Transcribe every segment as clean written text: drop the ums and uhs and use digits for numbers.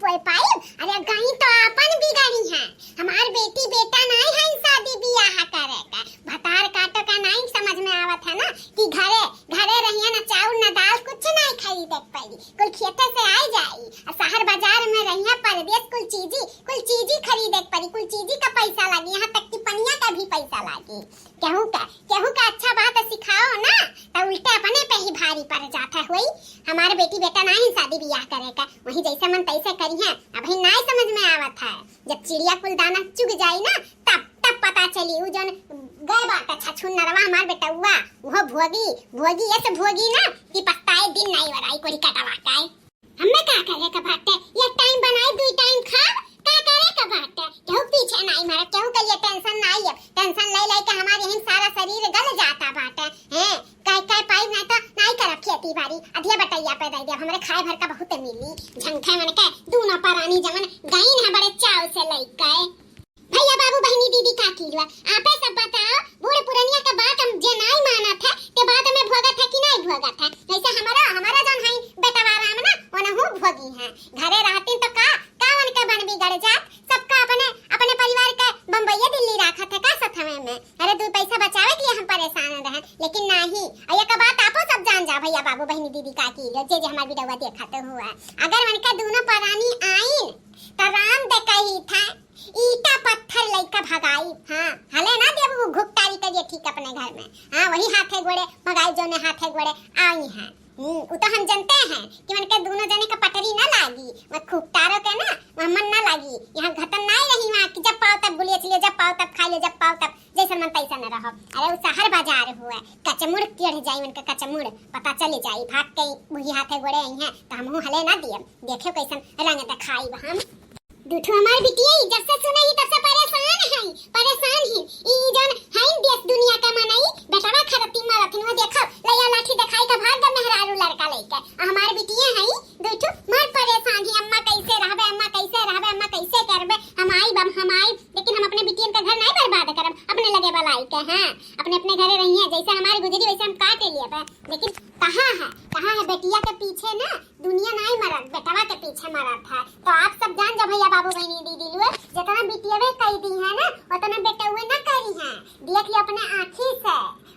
पोए पाई। अरे गई तो अपन बिगाड़ी है, हमार बेटी बेटा नहीं है शादी ब्याह करे का, भतार काटो का नहीं समझ में आवत है ना कि घरे घरे रहिए ना चाउर ना दाल कुछ नहीं खरीदे पड़ी, कुल खेते से आई जाई, शहर बाजार में रहिए परदेश कुल चीजी खरीदे पड़ी, कुल चीजी का पैसा लगी, यहाँ तक कि पनिया का भी पैसा लगी। केहू का अच्छा बात सिखाओ ना तो उल्टे अपने पे ही भारी पड़ जाता हुई। हमारे बेटी बेटा नहीं शादी ब्याह करेगा, वही जैसे मन तैसे करी है, अभी नहीं समझ में आवत है। जब चिड़िया कुल दाना चुग जाई ना तब पता चली उ जन गए बात छछुन नरवा हमार बेटा हुआ वो भोगी ऐसे भोगी ना कि पछताए दिन नहीं वराई कोई कटवा काए। हमें का करे का बाटे ये टाइम बनाई दो टाइम खा का करे का बाटे, केहू पीछे नहीं मारे, केहू के लिए टेंशन नहीं है, टेंशन ले के हमारे यही सारा शरीर गल जाता बाटे हैं। काय पाई नहीं तो नहीं करब खेती बाड़ी, अधिया बटैया पे दे दे, हमरे खाए भर का बहुत मिली, झंखे मन के दूना परानी जमन गईन है बड़े चाव से लइके। भैया बाबू बहनी दीदी का कीलवा आपे सब बताओ, बूढ़ पुरनिया का बात हम जे नहीं मानत है के बाद में भोगत है कि नहीं भोगत है। ऐसे हमारा जन है बेटा राम ना ओनहु भोगी है, घरे रहती तो का उनके बन बिगड़ जात, सबका अपने परिवार के बम्बई दिल्ली रखत है का सथवे में। अरे दो पैसा बचावे के लिए हम परेशान रहे, लेकिन नहीं ये का बात आपो सब जान जा भैया बाबू बहनी दीदी का कीलो जे हमार वीडियो देखते हुआ। अगर उनका दोनों परानी आईन तो राम दे कही था ईटा पत्थर लइका भगाई। हां हले ना देबू घुकतारी के जे ठीक अपने घर में, हां वही हाथे गोड़े भगाई जो ने हाथे गोड़े आई हैं। वो तो हम जानते हैं कि उनके दोनों जने का पटरी ना लागी, मैं खुकतारो के ना मन ना लागी, यहाँ घटन नहीं रही वहाँ कि जब पाओ तब बुलिए चलिए, जब पाओ तब खा लो, जब पाओ तब जैसे मन तैसा न रहो। अरे वो शहर बाजार हुआ कचमुड़ चढ़ जाई उनका कचमुड़ पता चले जाई भाग के वही हाथे गोड़े आई हैं तो हम हले ना दिए देखो कैसन रंग दिखाई हम दूठो हमार बिटिया जब से सुने ही तब से परेशान ही ई जन है देश दुनिया का मनई बेटावा खरती मारथिन वो देखो लया लाठी दिखाई का भाग द मेहरारू लड़का लेके हमार बिटिया है दूठो मार परेशान ही अम्मा कैसे करबे हम आई लेकिन हम अपने बिटियन का घर नहीं बर्बाद करब, अपने लगे वालाई के हैं अपने घरे रही हैं जैसे हमारी गुजरी वैसे हम काट लिए पे। लेकिन कहाँ है बेटिया के पीछे ना दुनिया नहीं मरत, बेटवा के पीछे मरत है। तो आप सब जान जा भैया बाबू बहनी दीदी लोग जितना बिटियावे कह दी है ना उतना बेटवे ना करी है, देख लियो अपने आँखी से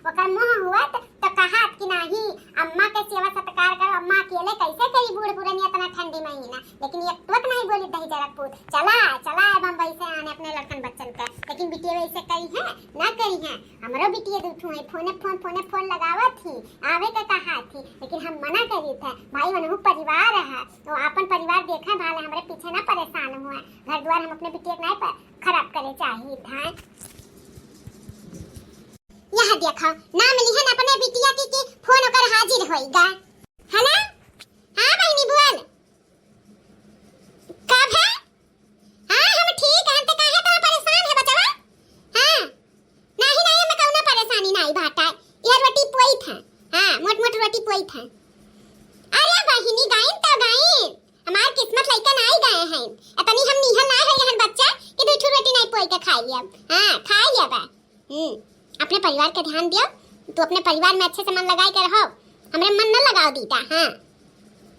ओकर मुंह हुआ तो कहा कि नहीं अम्मा के सेवा सत्कार करो, अम्मा अकेले कैसे करी बूढ़ पुरानी इतना ठंडी महीना। लेकिन ये तुरंत नहीं बोली दही जरक पूत चला बम्बई से आने अपने लड़कन बच्चन का, लेकिन बिटिया वैसे करी है ना करी है। हमरो बिटिया दूठू है फोन लगावा थी आवे का कहा थी, लेकिन हम मना करी थे भाई मनहु परिवार है तो अपन परिवार देखा भाले हमरे पीछे ना परेशान हुआ, घर द्वार हम अपने बिटिया नहीं पर खराब करे चाहिए था। यहाँ देखो ना मिली है ना अपने बिटिया की फोन कर हाजिर होइगा है ना। हां बहनी बोल कब है? हां हम ठीक है, हम तो काहे तो परेशान है बचवा। हां नहीं मैं कौनो परेशानी नहीं भाटा, ये रोटी पोई था। हां मोट रोटी पोई था। अरे बहनी गाइन तो गाइन हमार किस्मत लइका नहीं गए हैं, अपनी हम निहल ना है यहन बच्चा कि दो रोटी नहीं पोई के खा लिया। हां खा लिया बा। अपने परिवार का ध्यान दियो, तो अपने परिवार में अच्छे से मन लगाए के रहो, हमरे मन न लगाओ दीटा।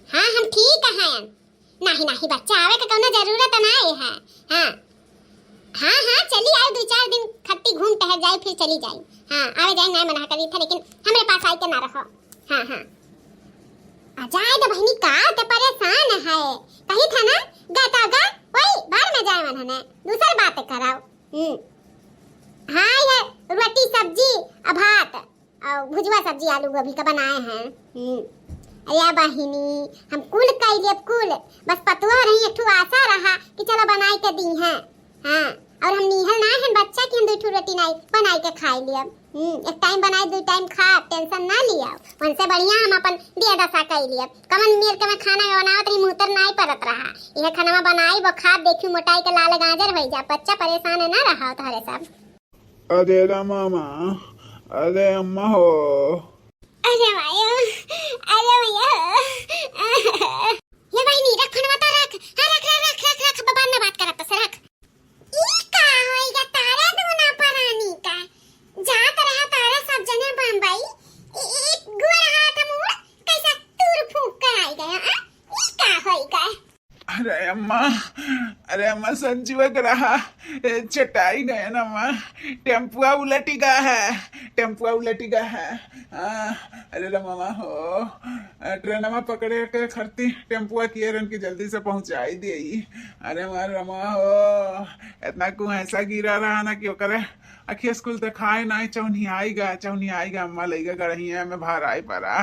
हाँ हम ठीक हैं, नहीं बच्चा आवे का कोनो जरूरत नहीं है। हाँ चली आए 2-4 दिन खट्टी घूम टहल जाए फिर चली जाए। हाँ आवे जाए नहीं मना करी था, लेकिन हमरे पास आए के ना रहो। हाँ आ जाए तो बहनी का तो परेशान है कही था ना गाता वही बाहर में जाए मन है दूसरी बात कराओ। हाँ ये रोटी सब्जी भात और भुजवा सब्जी आलू गोभी का बनाए हैं। अरे बहिनी हम कुल बस पतवा रही एक आशा रहा कि चलो बनाई के दी हैं। हाँ और हम निहल ना है बच्चा कि हम 2 रोटी नहीं बनाई के खाई लिया। एक टाइम बनाए 2 टाइम खा टेंशन ना लिया, उनसे बढ़िया हम अपन दिया दशा कर लिया। कमन मेर के मैं खाना बनावत रही मुंह तर नहीं परत रहा, यह खाना बनाई वो खा देखी मोटाई के लाल गाजर हो जा, बच्चा परेशान ना रहा तारे सब। अरे मामा अरे अम्मा हो अरे भैया ये बहनी रख फनवाता रख। रख बाबा ने बात करत से रख। ई का होइगा तारा दोना परानी का जात रहा तारा सब जने बम्बई एक गुड़ हाथ मुड़ कैसा तूर फूंक कर आई गया। ई का होइगा? अरे अम्मा, अरे अम्मा संजीवक रहा चटाई गए ना अम्मा, टेम्पुआ उलटी गया है, टेम्पुआ उलटी गया है। अरे रे मामा हो, ट्रेन में पकड़े के खरती टेम्पुआ किए रन की जल्दी से पहुंचाई दी। अरे मार रमा हो, इतना कुआसा गिरा रहा ना कि करे अखिया स्कूल तक खाए ना चौनी आएगा अम्मा लेगा गढ़ी है मैं बाहर आई पड़ा।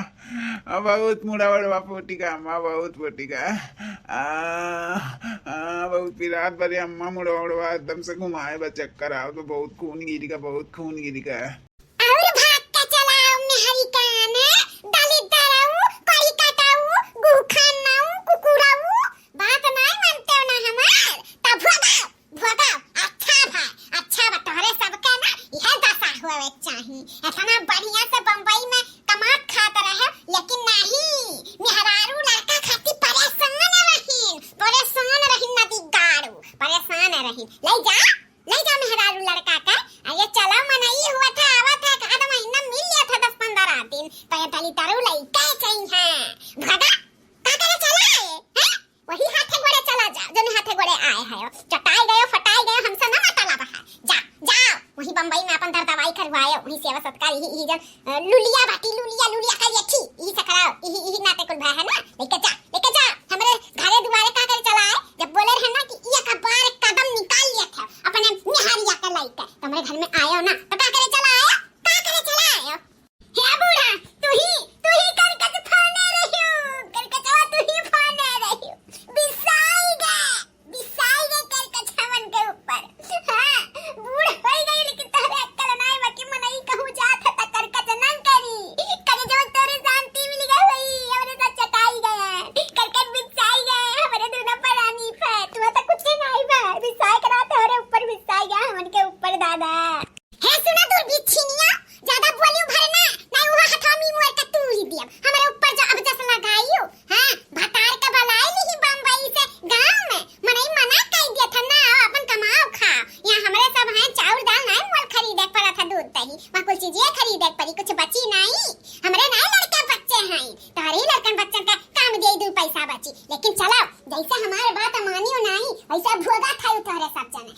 बहुत मुड़ा बड़वा पोटी का अम्मा, बहुत पोटी का बहुत पिरात बड़े अम्मा, मुड़ा बड़वा एकदम से घुमाए बस चक्कर आओ तो बहुत खून गिरी का, बहुत खून गिरी का। और भाग के चलाओ मेहरी कान दलित दराऊ कड़ी काटाऊ गुखान नाऊ कुकुराऊ, बात नहीं मानते हो ना हमार, तब भगाओ अच्छा बा तोहरे सबके ना यह दशा होवे चाहिए। इतना बढ़िया से बम्बई में कमात खात रहे, लेकिन नहीं मेहरारू लड़का खाती परेशान रही नदी गाड़ू परेशान रही। ले जा मेहरारू लड़का का। अरे चलो मनई हुआ था आवा था आधा महीना मिल लिया था 10-15 दिन, तो ये दलित दारू लइका चाहिए। भगा का करे चला है वही हाथे गोड़े चला जा जो हाथे गोड़े आए है, चटाई गयो फटाई गयो हमसे ना मतलब है। जाओ वही बम्बई में अपन दवाई करवायो, वही सेवा सत्कार ही जन लुलिया कर यथी ई से कराओ ई नाते कुल भाई है ना। लेके जा हमरे घरे दुआरे का करे चला है। जब बोले रहे ना कि एक बार कदम निकाल लिया था अपने निहारिया का लइका, तो हमरे घर में आयो ना तो का करे चला आयो हे बूढ़ा तू ही कर फाने रहियो तू ही फाने रहियो बिसाई गए कर कछवन के ऊपर। हां बूढ़ हो गई लेकिन तोरे अक्ल नहीं बाकी मनई कहूं जात है त कर कच न करे जो तोरे शांति मिल गई वही हमरे साथ चटाई गए कर बिसाई गए हमरे दोनों परानी फे तू तो कुछ नहीं बा बिसाई करा तोरे ऊपर बिसाई गया हमन के ऊपर दादा। है सुना दूर बिछिनिया ज्यादा बोलियो भरना नहीं वो हथामी मोर का तू ही दिया हमारे ऊपर जो अब जस लगाइयो। हां भतार का बलाई नहीं बम्बई से गांव में मनई मना कर दिया था ना अपन कमाओ खा। यहां हमारे सब हैं चाउर दाल नहीं मोल खरीदे पड़ा था दूध दही वहां कुछ चीजें खरीदे पड़ी कुछ बची नहीं। हमारे नहीं लड़के बच्चे हैं तारे लड़कन बच्चन का काम दे दो पैसा बची, लेकिन चलो जैसे हमारे बात मानियो नहीं वैसा भोगा था तोरे सब जने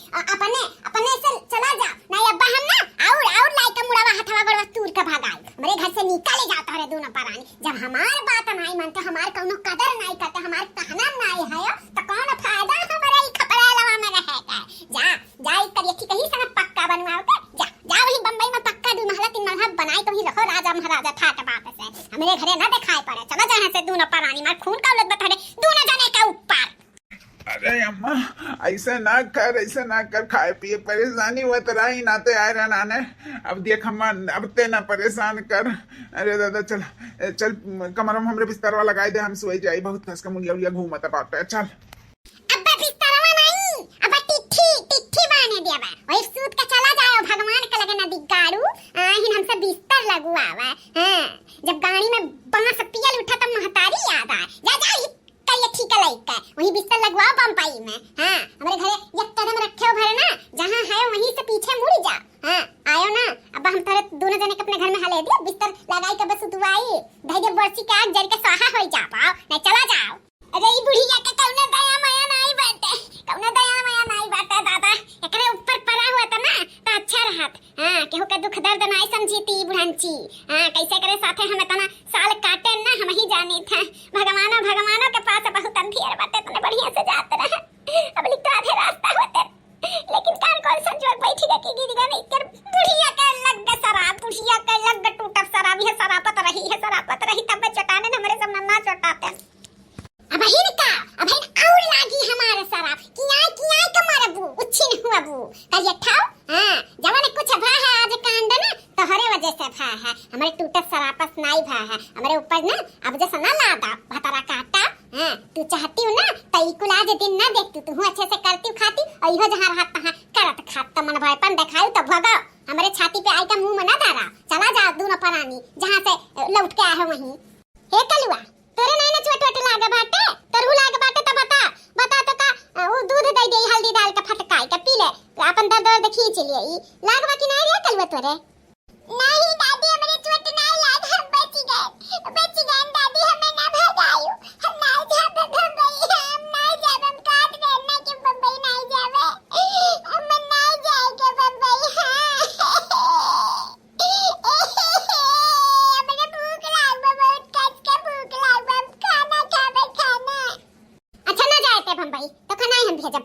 अपने से चला जाओ नहीं अब्बा हम ना और लाइक मुड़ावा हथवा गड़वा तूर के भगाई हमरे घर से निकाले जाओ तोरे दोनों परानी। जब हमार बात नहीं मानते हमार कोनो कदर नहीं करते हमार कहना नहीं है तो कौन फायदा हमारे ई खपड़ा लवा में रहेगा। जा कर यथी कहीं से पक्का बनवाओ जा वही बम्बई में पक्का 2 महला 3 महला बनाई तो ही रखो राजा महाराजा ठाट बात से हमरे घरे ना दिखाई पड़े। चलो जहां से दोनों परानी मार खून का उलट बता दोनों जने के ऊपर। अरे अम्मा ऐसा ना कर खाए पिए परेशानी होत रही नाते आए रहे नाने, अब देख अम्मा अब ते ना परेशान कर। अरे दादा चल कमर में हमरे बिस्तरवा लगाई दे, हम सोई जाई बहुत कस का मुलिया घूमत बाटे। चल अब्बा बिस्तरवा नहीं अब्बा टिट्ठी बाने देबा वही सूत के चला जाओ भगवान के लगे नदी गाड़ू हिन हमसे बिस्तर लगवावा। हां जब गाड़ी में बांस पियल उठा त महतारी याद आ जा कल ठीक है लइका वही बिस्तर लगवाओ बम्बई में। हां हमारे घरे एक कदम रखे हो भरना जहां है वहीं से पीछे मुड़ जा। हां आयो ना अब हम तोरे दोनों जने के अपने घर में हले दे बिस्तर लगाई के बस उतवाई धैर्य बरसी के आग जल के स्वाहा हो जा पाओ नहीं चला जाओ। अरे ई बुढ़िया के कौनो दया माया नहीं बाटे दादा एकरे ऊपर पड़ा हुआ था ना तो अच्छा रहत। हां केहू के दुख दर्द नहीं समझीती बुढ़ंची। हां कैसे करे साथे हमें तना साल काटे ना हम ही जानी थे भगवानों के पास बहुत अंधियर बाटे तने बढ़िया से जाते रहे अब लिख तो आधे रास्ता होते लेकिन कौन संजोग बैठी रखी गिरी गई कर बुढ़िया के लग टूटब शराब है शराबत रही तब चटाने हमरे सब नन्ना चटाते अब और लागी हमारे शराब किया कमारे बू उछिन हुआ बू कल ठाओ। हां जवाने कुछ भा है आज कांड ना तो हरे वजह से भा है हमारे टूटत शराबस नहीं भा है हमारे ऊपर ना अब जैसा ना लादा भतारा काटा। हां तू चाहती हो ना तई कुल आज दिन ना देखती तू अच्छे से करती खाती और इहो जहां रहत तहां करत खात मन भयपन दिखाई तो भगा हमारे छाती पे आई का मुंह में ना धारा। चला जा दोनों परानी जहां से लौट के आए हो वहीं। हे कलुआ तेरे नहीं ना चोट लागे बाटे तरहु लागे बाटे तो बता तो का वो दूध दे दे हल्दी डाल के फटकाई के पी ले अपन दर्द खींच लिए ई लागवा कि नहीं रे कलवा तोरे। नहीं दादी हमरे चोट नहीं लाग हम बच गए दादी हमें ना भगायो हम नहीं जा गई हम नहीं जा हम का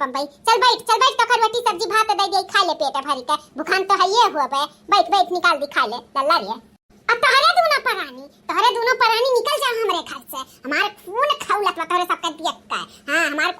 पम्पई, चल बैठ तो कर रोटी सब्जी भात दे दे खा ले पेट भरी के, भूखान तो है ये हुआ बे, बैठ निकाल दी खा ले लल्ला रे। अब तोहरे दोनों परानी निकल जा हमरे घर से, हमारे खून खौलत बा तोहरे सबके दियक का। हां हमार